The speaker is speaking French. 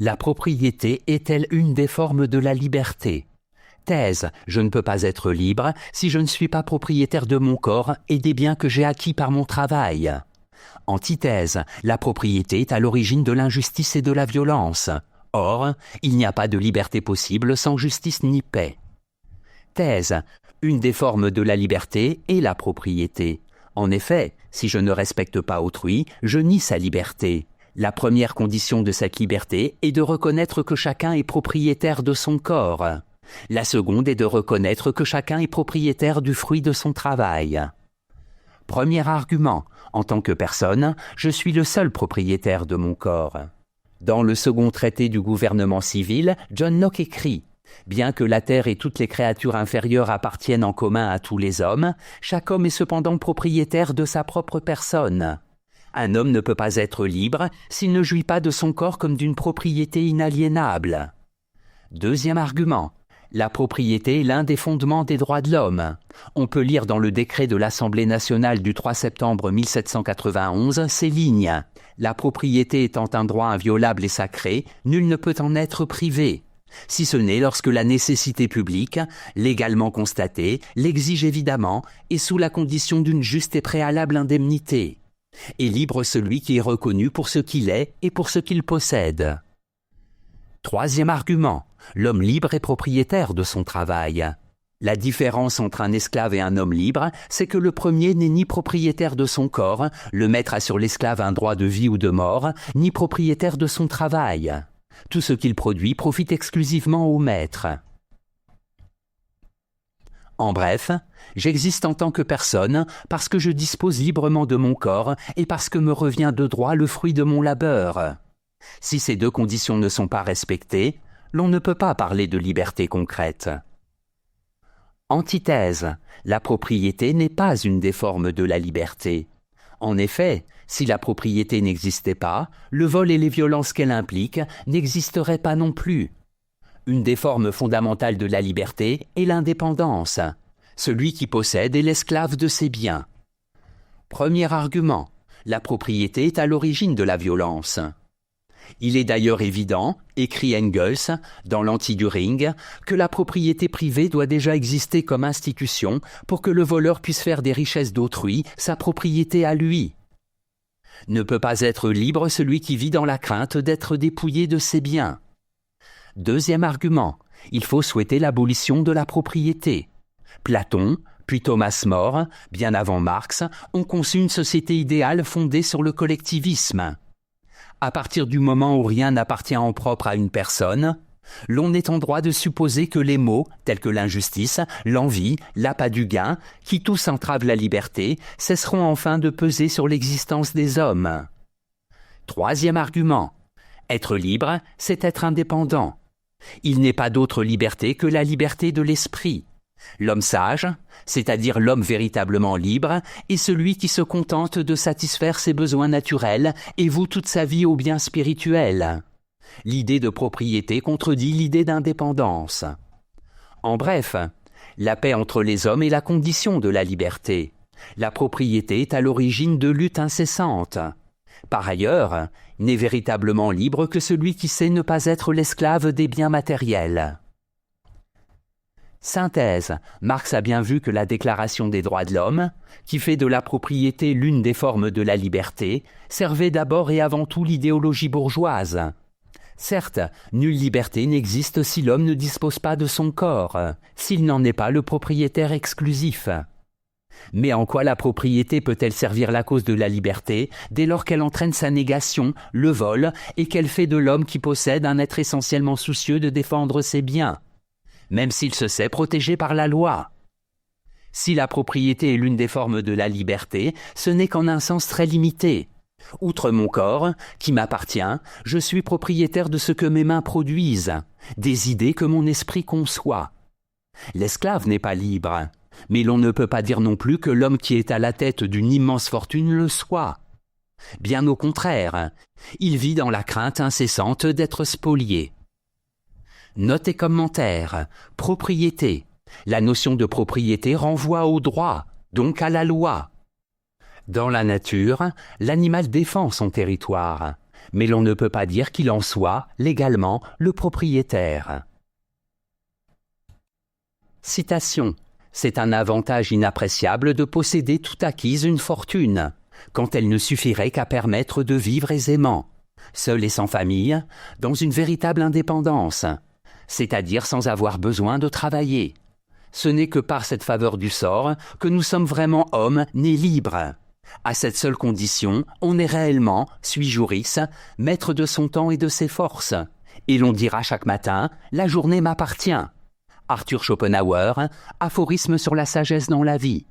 La propriété est-elle une des formes de la liberté? Thèse, je ne peux pas être libre si je ne suis pas propriétaire de mon corps et des biens que j'ai acquis par mon travail. Antithèse, la propriété est à l'origine de l'injustice et de la violence. Or, il n'y a pas de liberté possible sans justice ni paix. Thèse, une des formes de la liberté est la propriété. En effet, si je ne respecte pas autrui, je nie sa liberté. La première condition de cette liberté est de reconnaître que chacun est propriétaire de son corps. La seconde est de reconnaître que chacun est propriétaire du fruit de son travail. Premier argument, en tant que personne, je suis le seul propriétaire de mon corps. Dans le second traité du gouvernement civil, John Locke écrit « Bien que la terre et toutes les créatures inférieures appartiennent en commun à tous les hommes, chaque homme est cependant propriétaire de sa propre personne. Un homme ne peut pas être libre s'il ne jouit pas de son corps comme d'une propriété inaliénable. » Deuxième argument. La propriété est l'un des fondements des droits de l'homme. On peut lire dans le décret de l'Assemblée nationale du 3 septembre 1791 ces lignes. La propriété étant un droit inviolable et sacré, nul ne peut en être privé. Si ce n'est lorsque la nécessité publique, légalement constatée, l'exige évidemment et sous la condition d'une juste et préalable indemnité. Et libre celui qui est reconnu pour ce qu'il est et pour ce qu'il possède. Troisième argument, l'homme libre est propriétaire de son travail. La différence entre un esclave et un homme libre, c'est que le premier n'est ni propriétaire de son corps, le maître a sur l'esclave un droit de vie ou de mort, ni propriétaire de son travail. Tout ce qu'il produit profite exclusivement au maître. En bref, j'existe en tant que personne parce que je dispose librement de mon corps et parce que me revient de droit le fruit de mon labeur. Si ces deux conditions ne sont pas respectées, l'on ne peut pas parler de liberté concrète. Antithèse, la propriété n'est pas une des formes de la liberté. En effet, si la propriété n'existait pas, le vol et les violences qu'elle implique n'existeraient pas non plus. Une des formes fondamentales de la liberté est l'indépendance. Celui qui possède est l'esclave de ses biens. Premier argument, la propriété est à l'origine de la violence. Il est d'ailleurs évident, écrit Engels dans l'Anti-Düring, que la propriété privée doit déjà exister comme institution pour que le voleur puisse faire des richesses d'autrui sa propriété à lui. Ne peut pas être libre celui qui vit dans la crainte d'être dépouillé de ses biens. Deuxième argument, il faut souhaiter l'abolition de la propriété. Platon, puis Thomas More, bien avant Marx, ont conçu une société idéale fondée sur le collectivisme. À partir du moment où rien n'appartient en propre à une personne, l'on est en droit de supposer que les maux, tels que l'injustice, l'envie, l'appât du gain, qui tous entravent la liberté, cesseront enfin de peser sur l'existence des hommes. Troisième argument, être libre, c'est être indépendant. Il n'est pas d'autre liberté que la liberté de l'esprit. L'homme sage, c'est-à-dire l'homme véritablement libre, est celui qui se contente de satisfaire ses besoins naturels et voue toute sa vie au bien spirituel. L'idée de propriété contredit l'idée d'indépendance. En bref, la paix entre les hommes est la condition de la liberté. La propriété est à l'origine de luttes incessantes. Par ailleurs, n'est véritablement libre que celui qui sait ne pas être l'esclave des biens matériels. Synthèse, Marx a bien vu que la Déclaration des droits de l'homme, qui fait de la propriété l'une des formes de la liberté, servait d'abord et avant tout l'idéologie bourgeoise. Certes, nulle liberté n'existe si l'homme ne dispose pas de son corps, s'il n'en est pas le propriétaire exclusif. Mais en quoi la propriété peut-elle servir la cause de la liberté dès lors qu'elle entraîne sa négation, le vol, et qu'elle fait de l'homme qui possède un être essentiellement soucieux de défendre ses biens, même s'il se sait protégé par la loi? Si la propriété est l'une des formes de la liberté, ce n'est qu'en un sens très limité. Outre mon corps, qui m'appartient, je suis propriétaire de ce que mes mains produisent, des idées que mon esprit conçoit. L'esclave n'est pas libre, mais l'on ne peut pas dire non plus que l'homme qui est à la tête d'une immense fortune le soit. Bien au contraire, il vit dans la crainte incessante d'être spolié. Note et commentaire, propriété. La notion de propriété renvoie au droit, donc à la loi. Dans la nature, l'animal défend son territoire. mais l'on ne peut pas dire qu'il en soit, légalement, le propriétaire. Citation. C'est un avantage inappréciable de posséder tout acquise une fortune, quand elle ne suffirait qu'à permettre de vivre aisément, seul et sans famille, dans une véritable indépendance, c'est-à-dire sans avoir besoin de travailler. Ce n'est que par cette faveur du sort que nous sommes vraiment hommes nés libres. À cette seule condition, on est réellement, sui juris, maître de son temps et de ses forces, et l'on dira chaque matin « la journée m'appartient ». Arthur Schopenhauer, aphorisme sur la sagesse dans la vie.